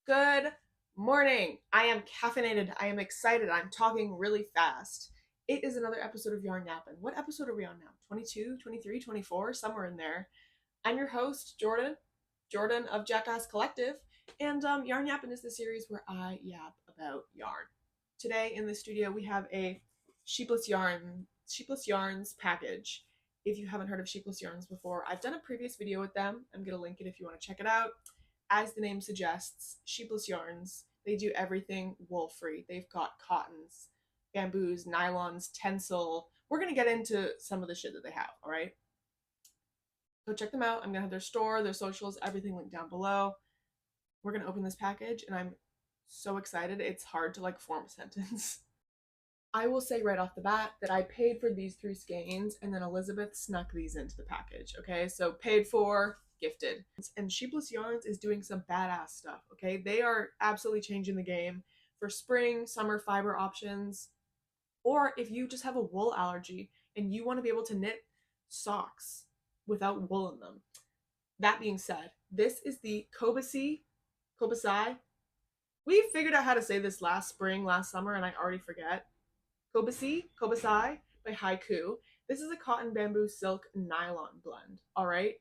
Good morning. I am caffeinated. I am excited. I'm talking really fast. It is another episode of Yarn Yapping. What episode are we on now? 22, 23, 24, somewhere in there. I'm your host, Jordan of JackassCollective, and Yarn Yapping is the series where I yap about yarn. Today in the studio we have a Sheepless Yarns package. If you haven't heard of Sheepless Yarns before, I've done a previous video with them. I'm gonna link it if you want to check it out. As the name suggests, Sheepless Yarns, they do everything wool free. They've got cottons, bamboos, nylons, Tencel. We're gonna get into some of the shit that they have, all right? Go check them out. I'm gonna have their store, their socials, everything linked down below. We're gonna open this package and I'm so excited. It's hard to form a sentence. I will say right off the bat that I paid for these 3 skeins and then Elizabeth snuck these into the package, okay? So paid for, gifted. And Sheepless Yarns is doing some badass stuff, okay? They are absolutely changing the game for spring, summer fiber options, or if you just have a wool allergy and you want to be able to knit socks without wool in them. That being said, this is the Kobi. We figured out how to say this last summer, and I already forget. Kobi by Haiku. This is a cotton, bamboo, silk, nylon blend. All right,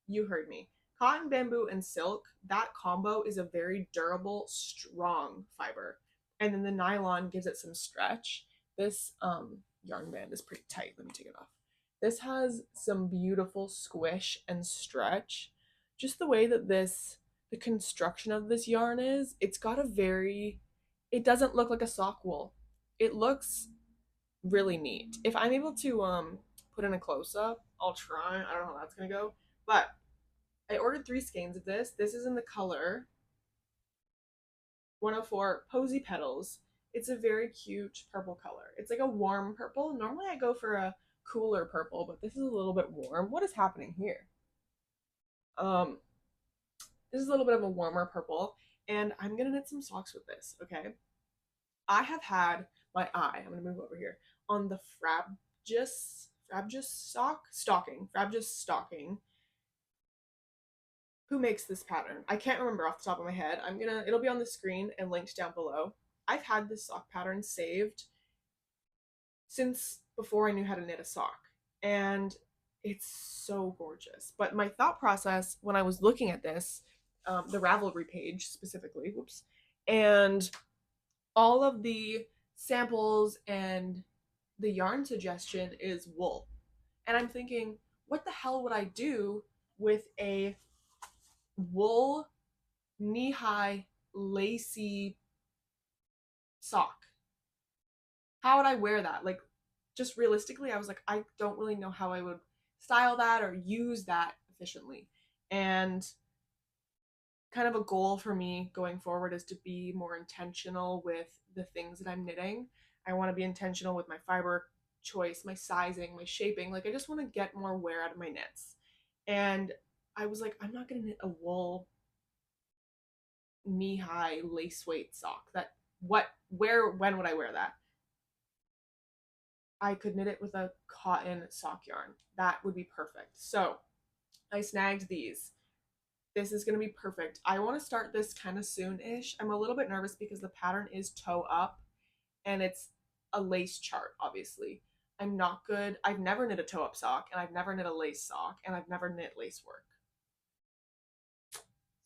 you heard me. Cotton, bamboo, and silk, that combo is a very durable, strong fiber. And then the nylon gives it some stretch. This yarn band is pretty tight. Let me take it off. This has some beautiful squish and stretch. Just the way that the construction of this yarn is, it's got it doesn't look like a sock wool. It looks really neat. If I'm able to put in a close up, I'll try. I don't know how that's gonna go, but I ordered 3 skeins of this. This is in the color 104 Posy Petals. It's a very cute purple color. It's like a warm purple. Normally I go for a cooler purple, but this is a little bit warm. What is happening here? Um, this is a little bit of a warmer purple, and I'm gonna knit some socks with this, okay? I have had my eye, I'm gonna move over here, on the Frabjous stocking. Who makes this pattern? I can't remember off the top of my head. It'll be on the screen and linked down below. I've had this sock pattern saved since before I knew how to knit a sock, and it's so gorgeous. But my thought process when I was looking at this, the Ravelry page specifically, whoops, and all of the samples and the yarn suggestion is wool. And I'm thinking, what the hell would I do with a wool knee-high lacy sock? How would I wear that? Just realistically, I was like, I don't really know how I would style that or use that efficiently. And kind of a goal for me going forward is to be more intentional with the things that I'm knitting. I want to be intentional with my fiber choice, my sizing, my shaping. I just want to get more wear out of my knits. And I was like, I'm not going to knit a wool knee-high lace weight sock. When would I wear that? I could knit it with a cotton sock yarn. That would be perfect. So I snagged these. This is going to be perfect. I want to start this kind of soon-ish. I'm a little bit nervous because the pattern is toe up and it's a lace chart, obviously. I'm not good. I've never knit a toe up sock, and I've never knit a lace sock, and I've never knit lace work.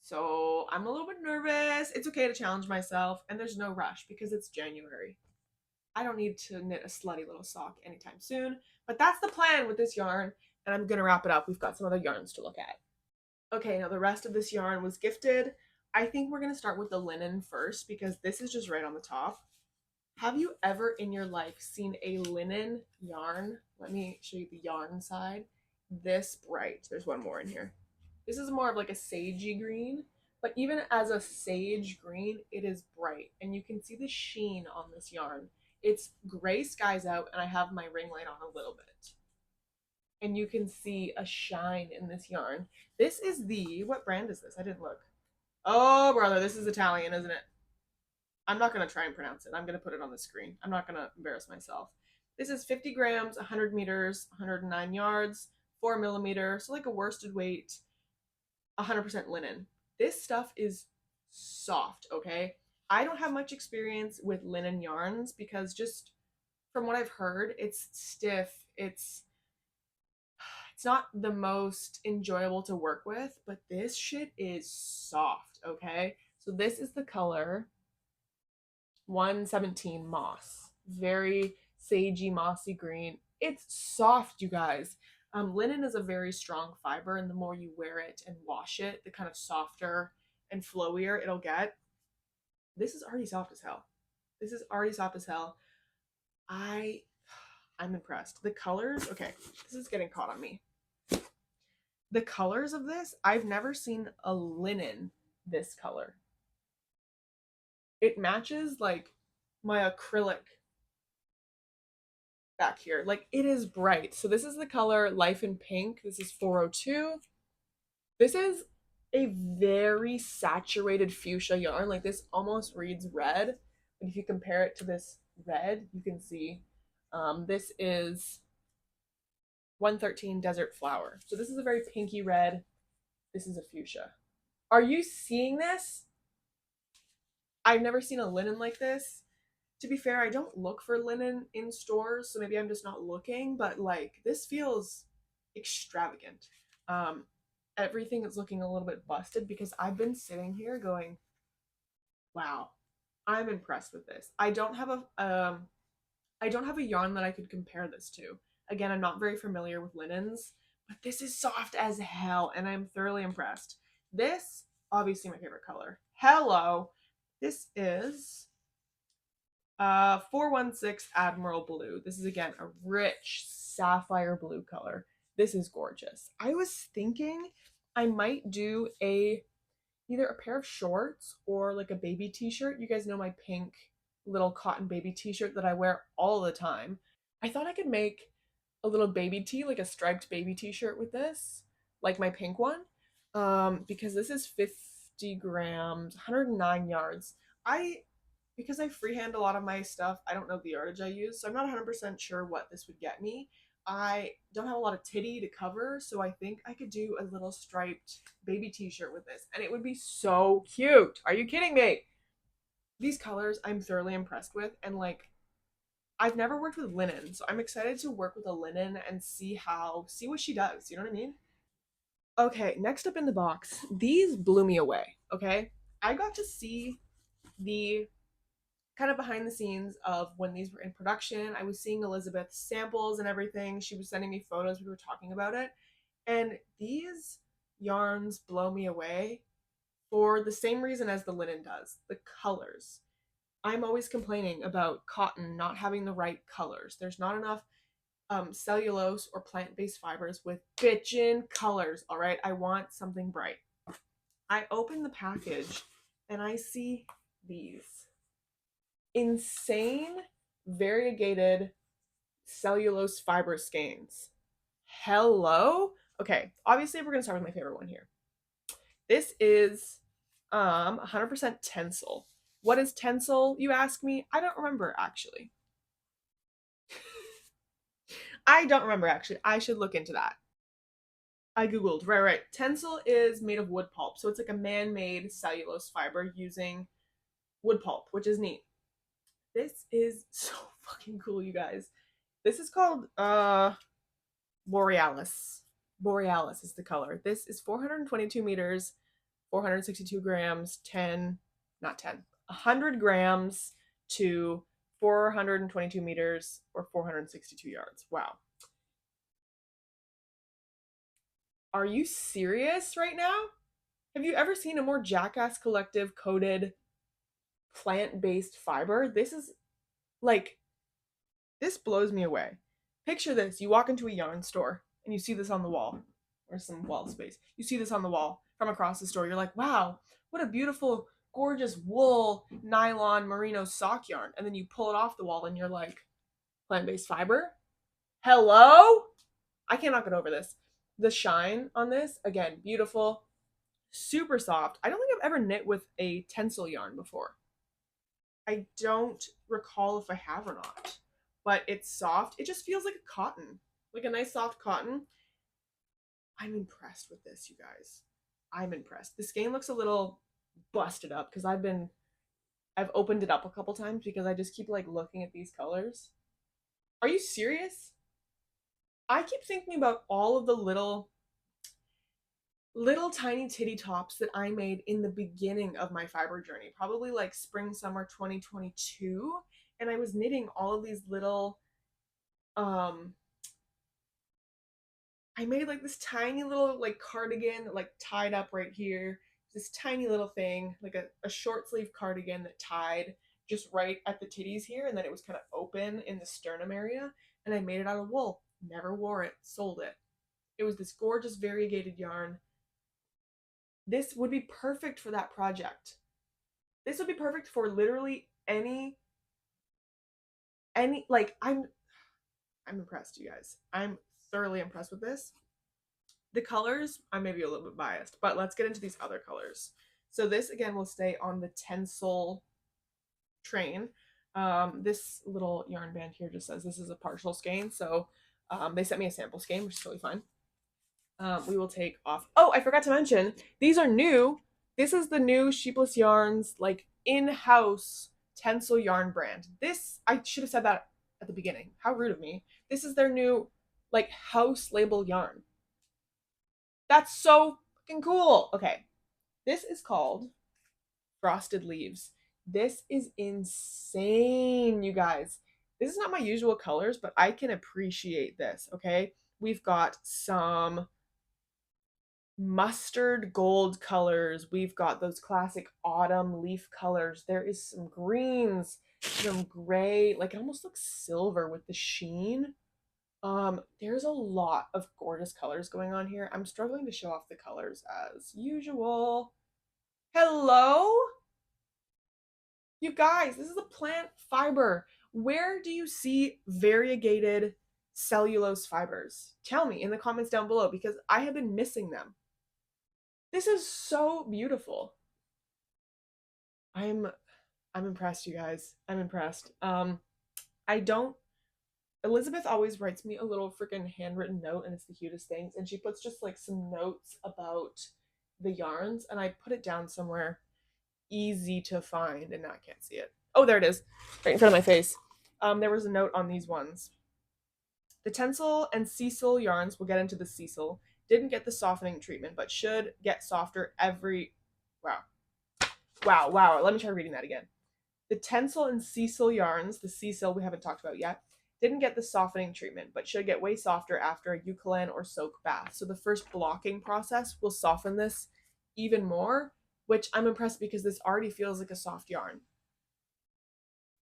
So I'm a little bit nervous. It's okay to challenge myself, and there's no rush because it's January. I don't need to knit a slutty little sock anytime soon, but that's the plan with this yarn, and I'm gonna wrap it up. We've got some other yarns to look at. Okay, now the rest of this yarn was gifted. I think we're gonna start with the linen first because this is just right on the top. Have you ever in your life seen a linen yarn? Let me show you the yarn side. This bright. There's one more in here. This is more of a sagey green, but even as a sage green, it is bright, and you can see the sheen on this yarn. It's gray skies out, and I have my ring light on a little bit. And you can see a shine in this yarn. This is what brand is this? I didn't look. Oh, brother, this is Italian, isn't it? I'm not going to try and pronounce it. I'm going to put it on the screen. I'm not going to embarrass myself. This is 50 grams, 100 meters, 109 yards, 4 millimeters, so a worsted weight, 100% linen. This stuff is soft, okay? I don't have much experience with linen yarns because just from what I've heard, it's stiff. It's not the most enjoyable to work with, but this shit is soft, okay? So this is the color 117 moss. Very sagey, mossy green. It's soft, you guys. Linen is a very strong fiber, and the more you wear it and wash it, the kind of softer and flowier it'll get. This is already soft as hell. This is already soft as hell. I'm impressed. The colors, okay, this is getting caught on me. The colors of this, I've never seen a linen this color. It matches like my acrylic back here. Like it is bright. So this is the color Life in Pink. This is 402. This is a very saturated fuchsia yarn. Like this almost reads red. But if you compare it to this red, you can see this is 113 Desert Flower. So this is a very pinky red. This is a fuchsia. Are you seeing this? I've never seen a linen like this. To be fair, I don't look for linen in stores, so maybe I'm just not looking, but like this feels extravagant. Everything is looking a little bit busted because I've been sitting here going, wow, I'm impressed with this. I don't have a yarn that I could compare this to. Again, I'm not very familiar with linens, but this is soft as hell and I'm thoroughly impressed. This, obviously my favorite color. Hello. This is 416 Admiral Blue. This is again a rich sapphire blue color. This is gorgeous. I was thinking I might do either a pair of shorts or like a baby t-shirt. You guys know my pink little cotton baby t-shirt that I wear all the time. I thought I could make a little baby tee, like a striped baby t-shirt with this, like my pink one, because this is 50 grams, 109 yards. Because I freehand a lot of my stuff, I don't know the yardage I use, so I'm not 100% sure what this would get me. I don't have a lot of titty to cover, so I think I could do a little striped baby t-shirt with this, and it would be so cute. Are you kidding me? These colors I'm thoroughly impressed with, and like I've never worked with linen, so I'm excited to work with a linen and see what she does. You know what I mean? Okay, next up in the box, these blew me away. Okay, I got to see the kind of behind the scenes of when these were in production. I was seeing Elizabeth's samples and everything. She was sending me photos. We were talking about it. And these yarns blow me away for the same reason as the linen does, the colors. I'm always complaining about cotton not having the right colors. There's not enough cellulose or plant-based fibers with bitchin' colors, all right? I want something bright. I open the package and I see these insane variegated cellulose fiber skeins. Hello? Okay, obviously we're gonna start with my favorite one here. This is 100% Tencel. What is Tencel, you ask me? I don't remember actually. I don't remember actually. I should look into that. I googled. Right. Tencel is made of wood pulp, so it's like a man-made cellulose fiber using wood pulp, which is neat. This is so fucking cool, you guys. This is called Borealis. Borealis is the color. This is 422 meters, 462 grams, 100 grams to 422 meters or 462 yards. Wow. Are you serious right now? Have you ever seen a more JackassCollective coated plant-based fiber? This is like, this blows me away. Picture this. You walk into a yarn store and you see this on the wall, or some wall space. You see this on the wall from across the store. You're like, wow, what a beautiful, gorgeous wool, nylon, merino sock yarn. And then you pull it off the wall and you're like, plant-based fiber? Hello? I cannot get over this. The shine on this, again, beautiful, super soft. I don't think I've ever knit with a Tencel yarn before. I don't recall if I have or not, but it's soft. It just feels like a cotton, like a nice soft cotton. I'm impressed with this, you guys. I'm impressed. The skein looks a little busted up because I've opened it up a couple times because I just keep like looking at these colors. Are you serious? I keep thinking about all of the little tiny titty tops that I made in the beginning of my fiber journey, probably like spring summer 2022, and I was knitting all of these little um I made like this tiny little like cardigan that like tied up right here. This tiny little thing, like a short sleeve cardigan that tied just right at the titties here, and then it was kind of open in the sternum area. And I made it out of wool. Never wore it, sold it. It was this gorgeous variegated yarn. This would be perfect for that project. This would be perfect for literally any like I'm impressed, you guys. I'm thoroughly impressed with this. The colors, I may be a little bit biased, but let's get into these other colors. So this again will stay on the Tencel train. This little yarn band here just says this is a partial skein, so they sent me a sample skein, which is totally fine. We will take off. Oh, I forgot to mention, these are new. This is the new Sheepless Yarns, like in-house Tencel yarn brand. This, I should have said that at the beginning. How rude of me. This is their new, like, house label yarn. That's so fucking cool. Okay, this is called Frosted Leaves. This is insane, you guys. This is not my usual colors, but I can appreciate this, okay? We've got some mustard gold colors. We've got those classic autumn leaf colors. There is some greens, some gray, like it almost looks silver with the sheen. There's a lot of gorgeous colors going on here. I'm struggling to show off the colors as usual. Hello? You guys, this is a plant fiber. Where do you see variegated cellulose fibers? Tell me in the comments down below because I have been missing them. This is so beautiful. I'm impressed, you guys. I'm impressed. I don't Elizabeth always writes me a little freaking handwritten note and it's the cutest things. And she puts just like some notes about the yarns and I put it down somewhere easy to find and now I can't see it. Oh, there it is. Right in front of my face. There was a note on these ones. The Tencel and Cecil yarns, we'll get into the Cecil, didn't get the softening treatment, but should get softer every. Wow. Let me try reading that again. The Tencel and Cecil yarns, the Cecil we haven't talked about yet, didn't get the softening treatment, but should get way softer after a eucalyptus or soak bath. So the first blocking process will soften this even more, which I'm impressed because this already feels like a soft yarn.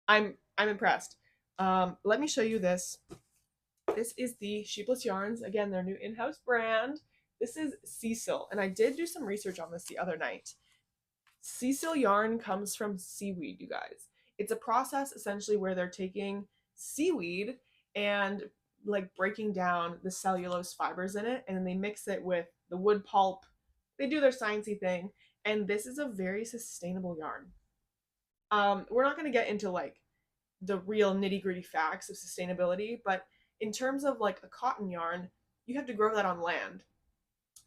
I'm impressed. Let me show you this. This is the Sheepless Yarns. Again, their new in-house brand. This is Cecil, and I did do some research on this the other night. Cecil yarn comes from seaweed, you guys. It's a process essentially where they're taking seaweed and like breaking down the cellulose fibers in it, and then they mix it with the wood pulp. They do their sciencey thing, and this is a very sustainable yarn. We're not going to get into like the real nitty gritty facts of sustainability, but in terms of like a cotton yarn, you have to grow that on land.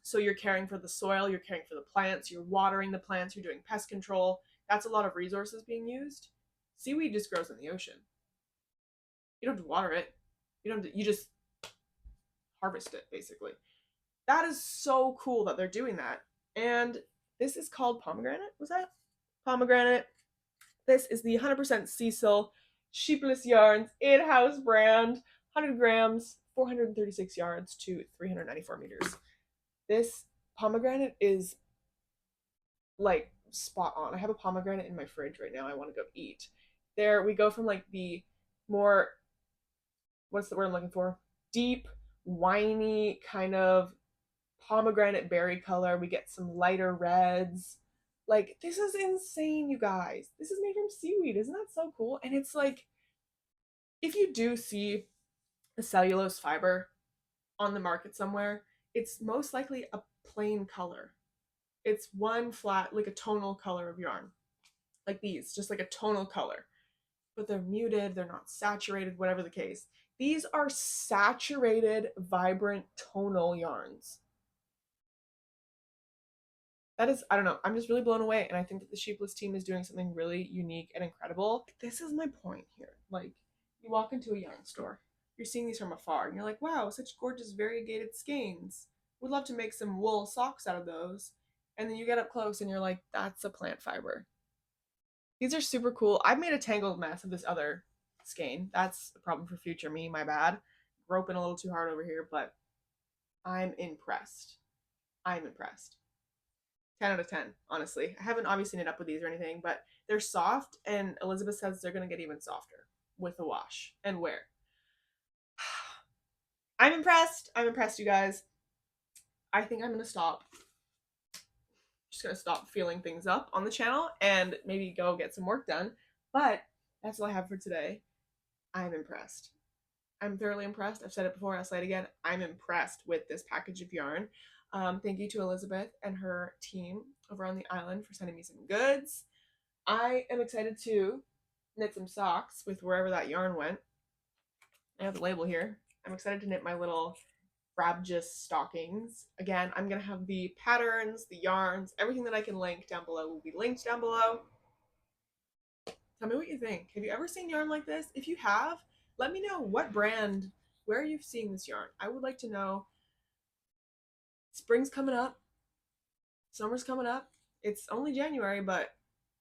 So you're caring for the soil, you're caring for the plants, you're watering the plants, you're doing pest control. That's a lot of resources being used. Seaweed just grows in the ocean. You don't have to water it. You just harvest it basically. That is so cool that they're doing that. And this is called Pomegranate, was that? Pomegranate. This is the 100% Cecil Sheepless Yarns in-house brand, 100 grams, 436 yards to 394 meters. This pomegranate is like spot on. I have a pomegranate in my fridge right now. I want to go eat. There we go from like the more, what's the word I'm looking for? Deep, winey kind of pomegranate berry color. We get some lighter reds. Like, this is insane, you guys. This is made from seaweed. Isn't that so cool? And it's like, if you do see a cellulose fiber on the market somewhere, it's most likely a plain color. It's one flat, like a tonal color of yarn. Like these, just like a tonal color. But they're muted, they're not saturated, whatever the case. These are saturated, vibrant, tonal yarns. That is, I don't know, I'm just really blown away, and I think that the Sheepless team is doing something really unique and incredible. This is my point here. Like, you walk into a yarn store, you're seeing these from afar, and you're like, wow, such gorgeous variegated skeins. Would love to make some wool socks out of those. And then you get up close and you're like, that's a plant fiber. These are super cool. I've made a tangled mess of this other skein. That's a problem for future me, my bad. Groping a little too hard over here, but I'm impressed. I'm impressed. 10 out of 10, honestly. I haven't obviously knit up with these or anything, but they're soft, and Elizabeth says they're going to get even softer with a wash and wear. I'm impressed. I'm impressed, you guys. I think I'm going to stop. Just going to stop feeling things up on the channel and maybe go get some work done. But that's all I have for today. I'm impressed. I'm thoroughly impressed. I've said it before, I'll say it again. I'm impressed with this package of yarn. Thank you to Elizabeth and her team over on the island for sending me some goods. I am excited to knit some socks with wherever that yarn went. I have the label here. I'm excited to knit my little Frabjous stockings. Again, I'm going to have the patterns, the yarns, everything that I can link down below will be linked down below. Tell me what you think. Have you ever seen yarn like this? If you have, let me know what brand, where you've seen this yarn. I would like to know. Spring's coming up. Summer's coming up. It's only January, but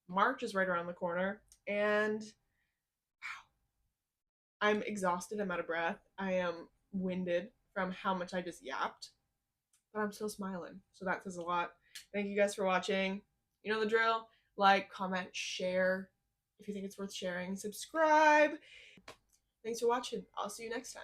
March is right around the corner. And wow, I'm exhausted. I'm out of breath. I am winded from how much I just yapped. But I'm still smiling. So that says a lot. Thank you guys for watching. You know the drill. Like, comment, share if you think it's worth sharing. Subscribe. Thanks for watching. I'll see you next time.